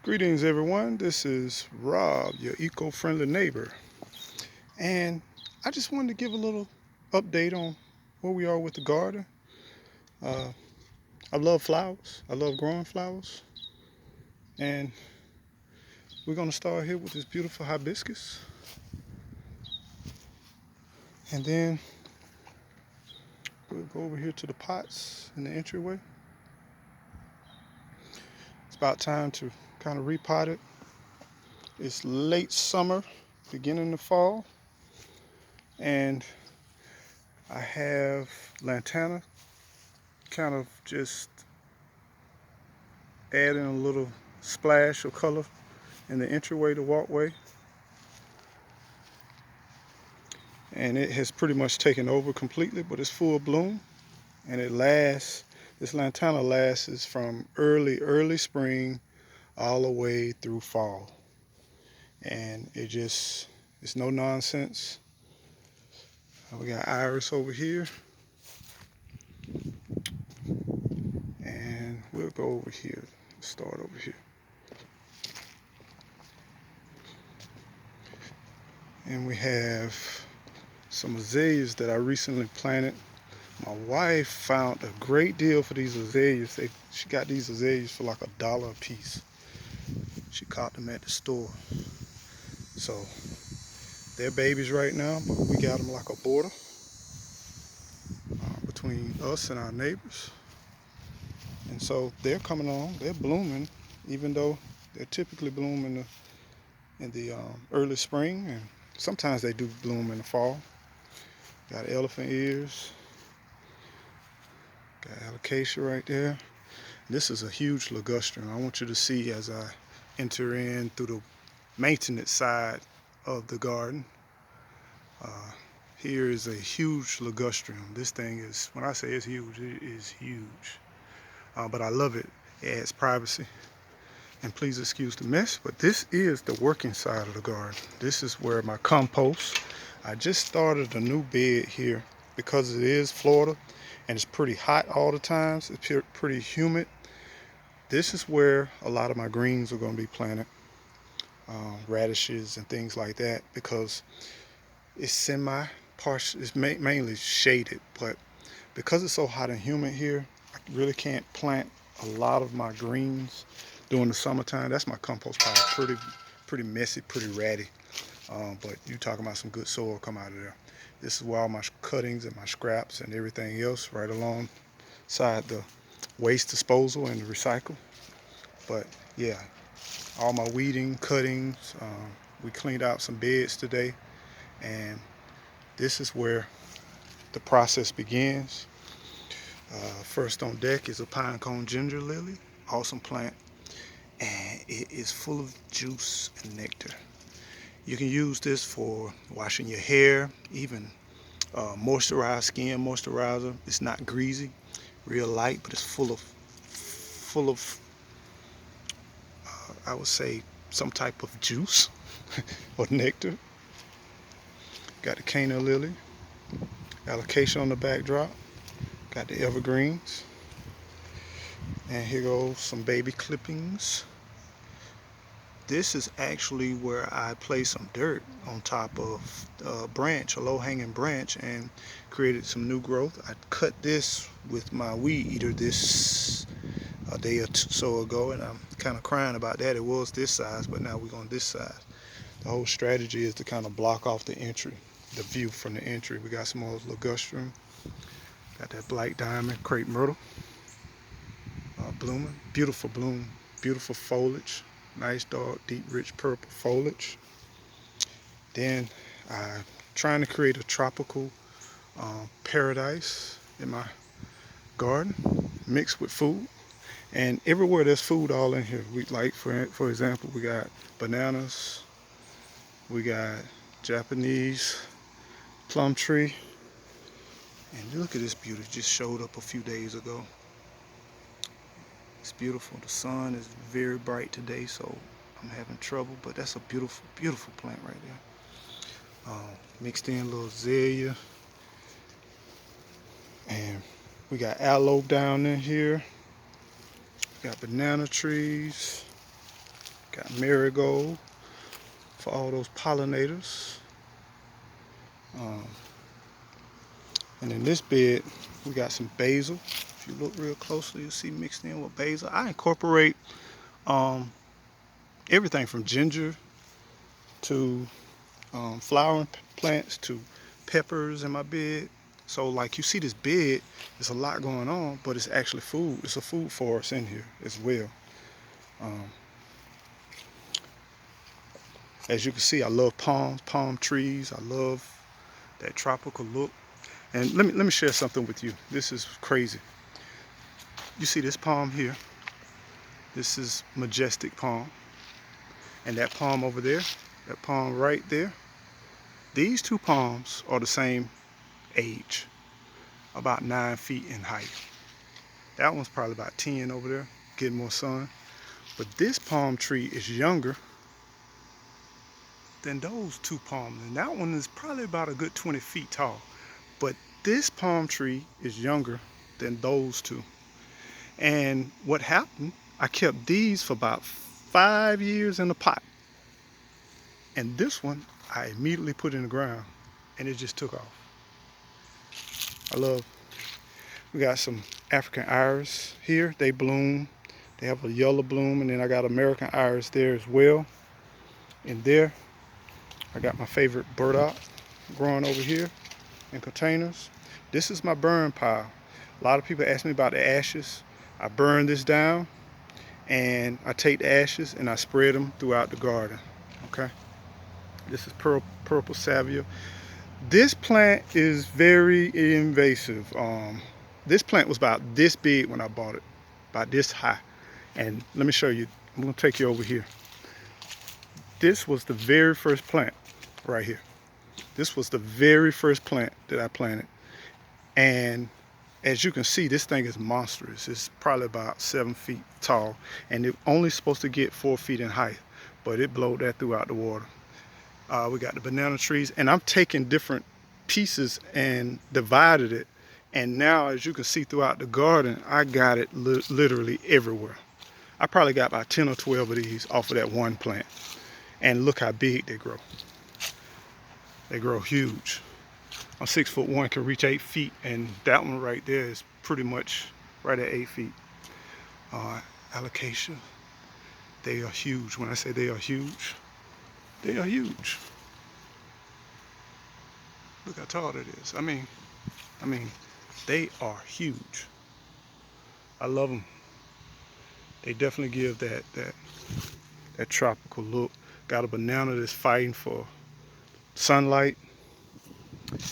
Greetings everyone, this is Rob, your eco-friendly neighbor, and I just wanted to give a little update on where we are with the garden. Uh, I love flowers, I love growing flowers, and we're going to start here with this beautiful hibiscus, and then we'll go over here to the pots in the entryway. It's about time to kind of repot it. It's late summer, beginning of fall, and I have lantana kind of just adding a little splash of color in the entryway, the walkway, and it has pretty much taken over completely, but it's full bloom, and it lasts. This lantana lasts from early spring all the way through fall, and it's no nonsense. We got iris over here, and we'll go over here. Start over here, and we have some azaleas that I recently planted. My wife found a great deal for these azaleas. She got these azaleas for like $1 a piece. She caught them at the store. So they're babies right now, but we got them like a border between us and our neighbors. And so they're coming on. They're blooming, even though they typically bloom in the early spring, and sometimes they do bloom in the fall. Got elephant ears. Got alocasia right there. This is a huge ligustrum. I want you to see as I enter in through the maintenance side of the garden. Here is a huge ligustrum. This thing is, when I say it's huge, it is huge. But I love it. It adds privacy. And please excuse the mess, but this is the working side of the garden. This is where my compost. I just started a new bed here because it is Florida and it's pretty hot all the time. It's pretty humid. This is where a lot of my greens are going to be planted, radishes and things like that, because it's it's mainly shaded, but because it's so hot and humid here, I really can't plant a lot of my greens during the summertime. That's my compost pile, pretty messy, pretty ratty, but you talking about some good soil come out of there. This is where all my cuttings and my scraps and everything else right alongside the waste disposal and the recycle. But yeah, all my weeding, cuttings, we cleaned out some beds today, and this is where the process begins. First on deck is a pine cone ginger lily, awesome plant, and it is full of juice and nectar. You can use this for washing your hair, even moisturize skin moisturizer. It's not greasy, real light, but it's full of I would say some type of juice or nectar. Got the Cana lily, alocasia on the backdrop. Got the evergreens, and here goes some baby clippings. This is actually where I placed some dirt on top of a branch, a low-hanging branch, and created some new growth. I cut this with my weed eater this a day or so ago, and I'm kind of crying about that. It was this size, but now we're going this size. The whole strategy is to kind of block off the entry, the view from the entry. We got some more ligustrum. Got that black diamond crepe myrtle blooming. Beautiful bloom, beautiful foliage. Nice dark, deep, rich purple foliage. Then I'm trying to create a tropical paradise in my garden, mixed with food. And everywhere there's food all in here. We like, for example, we got bananas, we got Japanese plum tree, and look at this beauty. It just showed up a few days ago. It's beautiful. The sun is very bright today, so I'm having trouble, but that's a beautiful, beautiful plant right there. Mixed in a little azalea, and we got aloe down in here. We got banana trees. Got marigold for all those pollinators. Um, and in this bed, we got some basil. If you look real closely, you'll see mixed in with basil. I incorporate um, everything from ginger to flowering plants to peppers in my bed. So like you see this bed, there's a lot going on, but it's actually food. It's a food forest in here as well. Um, as you can see, I love palm trees. I love that tropical look. And let me share something with you. This is crazy. You see this palm here? This is majestic palm. And that palm over there, that palm right there, these two palms are the same age, about 9 feet in height. That one's probably about 10 over there, getting more sun. But this palm tree is younger than those two palms. And that one is probably about a good 20 feet tall. But this palm tree is younger than those two. And what happened, I kept these for about 5 years in a pot. And this one, I immediately put in the ground and it just took off. We got some African iris here. They bloom. They have a yellow bloom, and then I got American iris there as well. In there, I got my favorite burdock growing over here in containers. This is my burn pile. A lot of people ask me about the ashes. I burn this down, and I take the ashes and I spread them throughout the garden. Okay. This is purple salvia. This plant is very invasive. This plant was about this big when I bought it, about this high. And let me show you. I'm gonna take you over here. This was the very first plant right here. This was the very first plant that I planted. And as you can see, this thing is monstrous. It's probably about 7 feet tall, and it's only supposed to get 4 feet in height, but it blowed that throughout the water. We got the banana trees, and I'm taking different pieces and divided it. And now, as you can see throughout the garden, I got it literally everywhere. I probably got about 10 or 12 of these off of that one plant. And look how big they grow. They grow huge. A 6'1" can reach 8 feet, and that one right there is pretty much right at 8 feet. Alocasia, they are huge. When I say they are huge, they are huge. Look how tall that is. I mean, they are huge. I love them. They definitely give that tropical look. Got a banana that's fighting for sunlight.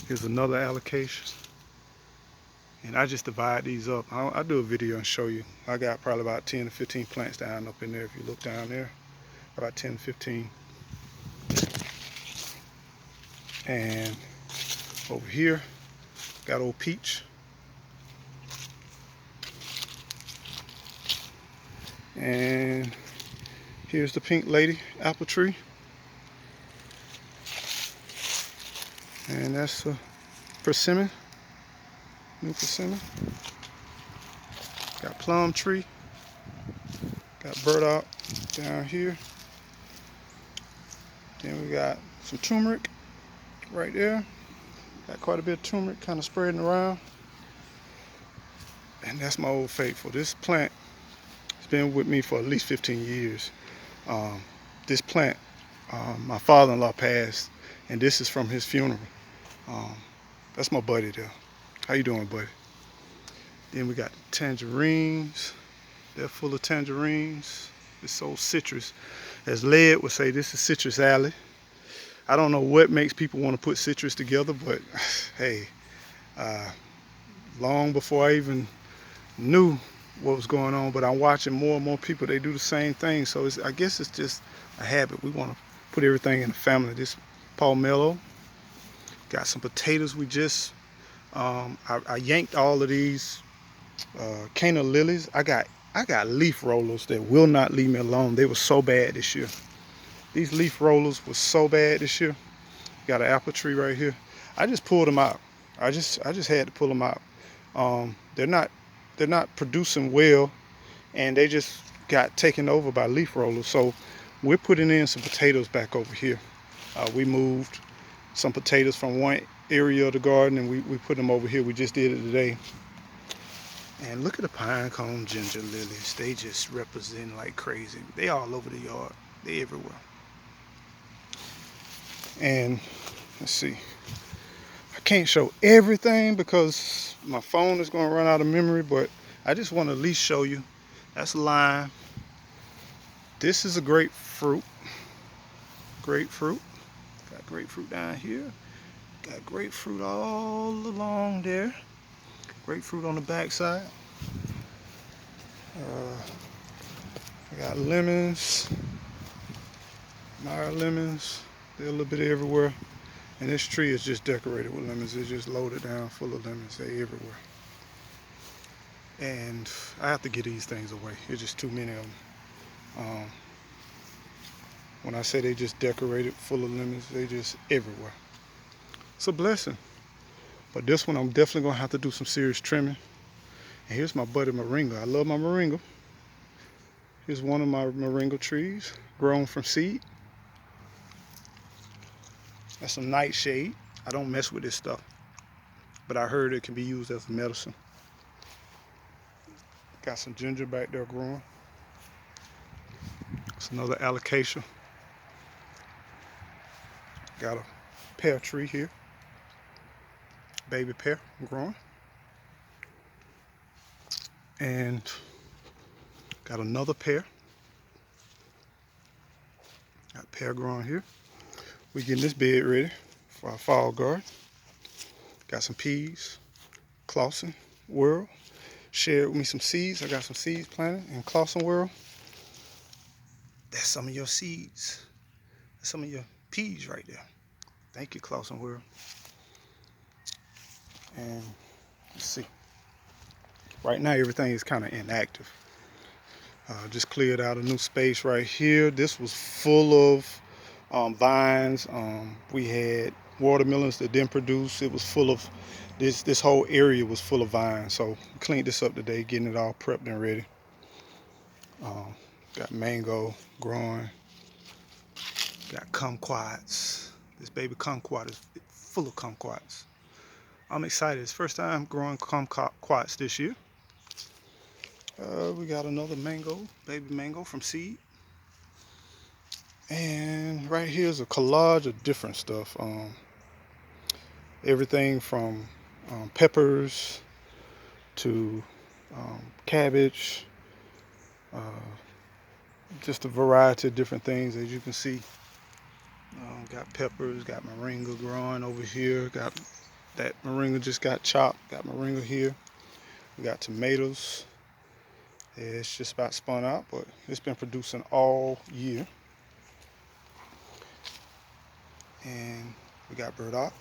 Here's another alocasia. And I just divide these up. I'll do a video and show you. I got probably about 10 to 15 plants down up in there. If you look down there, about 10 to 15. And over here, got old peach. And here's the pink lady apple tree. And that's a persimmon, new persimmon. Got plum tree. Got burdock down here. Then we got some turmeric right there. Got quite a bit of turmeric kind of spreading around. And that's my old faithful. This plant has been with me for at least 15 years. This plant, my father-in-law passed, and this is from his funeral. That's my buddy there. How you doing, buddy? Then we got tangerines. They're full of tangerines. It's so citrus. As Led would say, this is Citrus Alley. I don't know what makes people want to put citrus together, but hey, long before I even knew what was going on, but I'm watching more and more people, they do the same thing. So I guess it's just a habit. We want to put everything in the family. This pomelo. Got some potatoes we just, I yanked all of these canna lilies. I got leaf rollers that will not leave me alone. They were so bad this year. These leaf rollers were so bad this year. Got an apple tree right here. I just pulled them out. I just had to pull them out. They're not producing well, and they just got taken over by leaf rollers. So we're putting in some potatoes back over here. We moved some potatoes from one area of the garden and we put them over here. We just did it today. And look at the pine cone ginger lilies. They just represent like crazy. They all over the yard. They everywhere. And let's see. I can't show everything because my phone is going to run out of memory, but I just want to at least show you. That's lime. This is a grapefruit. Grapefruit. Got grapefruit down here. Got grapefruit all along there. Grapefruit on the back side. I got lemons. Meyer lemons. They're a little bit everywhere. And this tree is just decorated with lemons. It's just loaded down full of lemons. They're everywhere. And I have to get these things away. There's just too many of them. When I say they just decorated full of lemons, they just everywhere. It's a blessing. But this one, I'm definitely going to have to do some serious trimming. And here's my buddy moringa. I love my moringa. Here's one of my moringa trees, grown from seed. That's some nightshade. I don't mess with this stuff, but I heard it can be used as medicine. Got some ginger back there growing. It's another alocasia. Got a pear tree here. Baby pear growing. And got another pear. Got pear growing here. We're getting this bed ready for our fall garden. Got some peas. Clausen World shared with me some seeds. I got some seeds planted in Clausen World. That's some of your seeds. That's some of your peas right there. Thank you, Clausen World. And let's see. Right now, everything is kind of inactive. Just cleared out a new space right here. This was full of vines. We had watermelons that didn't produce. It was full of this whole area was full of vines. So cleaned this up today, getting it all prepped and ready. Got mango growing. Got kumquats. This baby kumquat is full of kumquats. I'm excited. It's the first time growing kumquats this year. We got another mango, baby mango from seed. And right here is a collage of different stuff. Everything from peppers to cabbage. Just a variety of different things, as you can see. Got peppers, got moringa growing over here. Got that moringa just got chopped. Got moringa here. We got tomatoes. It's just about spun out, but it's been producing all year. And we got burdock.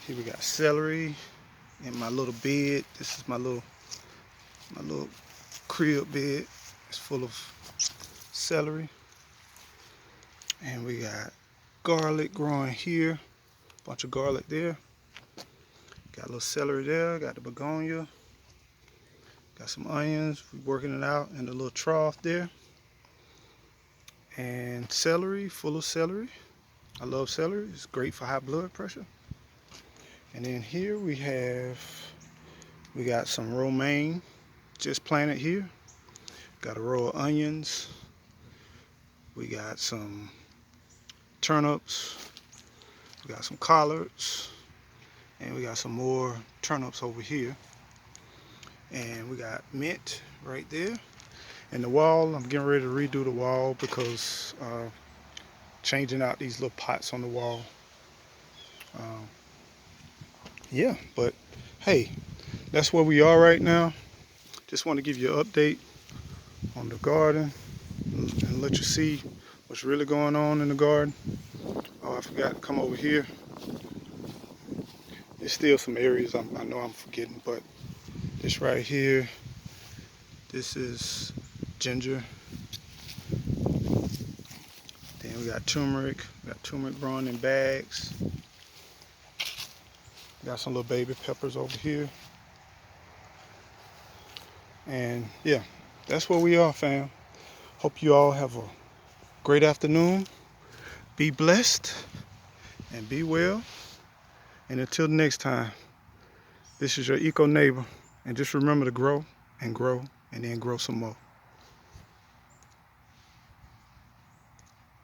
Here we got celery in my little bed. This is my little crib bed. It's full of celery. And we got garlic growing here. Bunch of garlic there. Got a little celery there. Got the begonia. Got some onions. We're working it out in the little trough there. And celery, full of celery. I love celery. It's great for high blood pressure. And then here we got some romaine just planted here. Got a row of onions. We got some turnips. We got some collards. And we got some more turnips over here. And we got mint right there. And the wall, I'm getting ready to redo the wall because changing out these little pots on the wall. Yeah, but hey, that's where we are right now. Just want to give you an update on the garden and let you see what's really going on in the garden. Oh, I forgot to come over here. There's still some areas I know I'm forgetting, but this right here, this is ginger. Then we got turmeric. We got turmeric growing in bags. Got some little baby peppers over here. And yeah, that's where we are, fam. Hope you all have a great afternoon. Be blessed and be well. And until next time, this is your Eco Neighbor. And just remember to grow and grow and then grow some more.